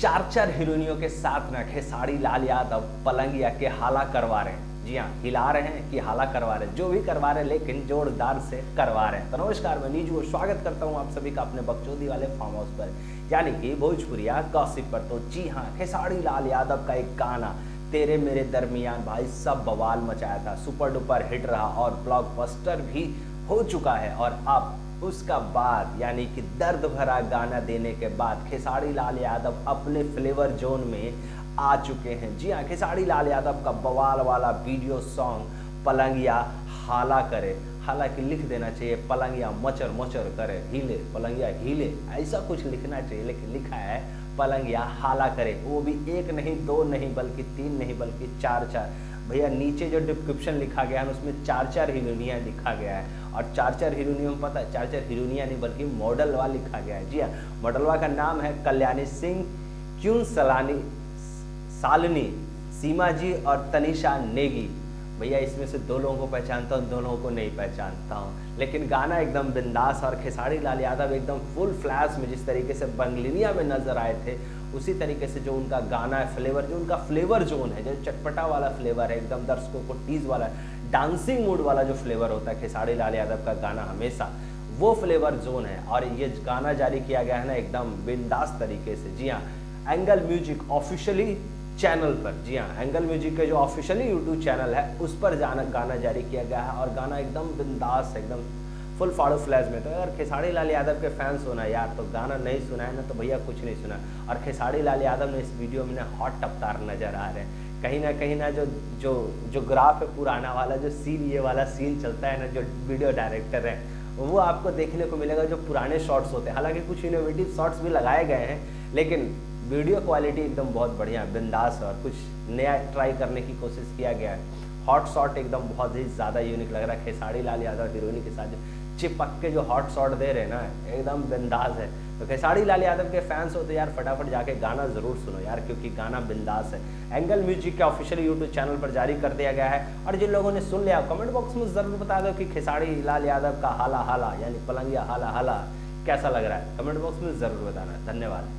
चार हीरोइनियों के साथ ना खेसारी लाल यादव पलंगिया के हाला करवा रहे हैं। जी हाँ, हिला रहे हैं कि हाला करवा रहे हैं, जो भी करवा रहे हैं लेकिन जोरदार से करवा रहे हैं। तो नमस्कार, मैं नीजू और स्वागत करता हूँ आप सभी का अपने बकचोदी वाले फार्म हाउस पर, यानी कि भोजपुरिया गॉसिप पर। तो जी हाँ, खेसारी लाल यादव का एक गाना तेरे मेरे दरमियान भाई सब बवाल मचाया था, सुपर डुपर हिट रहा और ब्लॉकबस्टर भी हो चुका है। और अब उसका बाद यानी कि दर्द भरा गाना देने के बाद खेसारी लाल यादव अपने फ्लेवर जोन में आ चुके हैं। जी हाँ, खेसारी लाल यादव का बवाल वाला वीडियो सॉन्ग पलंगिया हाला करे, हालांकि लिख देना चाहिए पलंगिया मचर मचर करे, हिले पलंगिया हिले, ऐसा कुछ लिखना चाहिए, लेकिन लिखा है पलंगिया हाला करे। वो भी एक नहीं, दो नहीं, बल्कि तीन नहीं, बल्कि चार चार। भैया नीचे जो डिस्क्रिप्शन लिखा गया है उसमें चार हीरोइनियाँ लिखा गया है, और चार हीरोइनियों में पता है चार हीरोइनियाँ नहीं बल्कि मॉडलवा लिखा गया है। जी हाँ, मॉडलवा का नाम है कल्याणी सिंह, क्यून सालनी, सीमा जी और तनिषा नेगी। भैया इसमें से दो लोगों को पहचानता हूँ, दो लोगों को नहीं पहचानता हूँ, लेकिन गाना एकदम बिंदास। और खेसारी लाल यादव एकदम फुल फ्लैश में जिस तरीके से बंगलिनिया में नजर आए थे, उसी तरीके से जो उनका गाना है, फ्लेवर जो उनका फ्लेवर जोन है, जो चटपटा वाला फ्लेवर है, एकदम दर्शकों को टीज वाला डांसिंग मूड वाला जो फ्लेवर होता है खेसारी लाल यादव का गाना हमेशा वो फ्लेवर जोन है। और ये गाना जारी किया गया है ना एकदम बिंदास तरीके से। जी हाँ, एंगल म्यूजिक ऑफिशियली चैनल पर, जी हाँ, एंगल म्यूजिक के जो ऑफिशियली यूट्यूब चैनल है उस पर गाना जारी किया गया है। और गाना एकदम बिंदास, एकदम फुल फाड़ो फ्लैश में। तो यार खेसारी लाल यादव के फैंस होना यार, तो गाना नहीं सुना है ना तो भैया कुछ नहीं सुना। और खेसारी लाल यादव ने इस वीडियो में ना हॉट अवतार नजर आ रहे हैं। कहीं ना जो जो जो ग्राफ है पुराना वाला, जो सीन, ये वाला सीन चलता है ना, जो वीडियो डायरेक्टर है वो आपको देखने को मिलेगा जो पुराने शॉट्स होते हैं। हालांकि कुछ इनोवेटिव शॉट्स भी लगाए गए हैं, लेकिन वीडियो क्वालिटी एकदम बहुत बढ़िया बिंदास है, और कुछ नया ट्राई करने की कोशिश किया गया है। हॉट शॉट एकदम बहुत ही ज़्यादा यूनिक लग रहा है। खेसारी लाल यादव हीरोइनी के साथ चिपक के जो हॉट शॉट दे रहे हैं ना, एकदम बिंदास है। तो खेसारी लाल यादव के फैंस हो तो यार फटाफट जाके गाना ज़रूर सुनो यार, क्योंकि गाना बिंदास है। एंगल म्यूजिक के ऑफिशियल यूट्यूब चैनल पर जारी कर दिया गया है। और जिन लोगों ने सुन लिया कमेंट बॉक्स में ज़रूर बता दो कि खेसारी लाल यादव का हाला हाला यानी पलंगिया हाला हाला कैसा लग रहा है। कमेंट बॉक्स में ज़रूर बताना। धन्यवाद।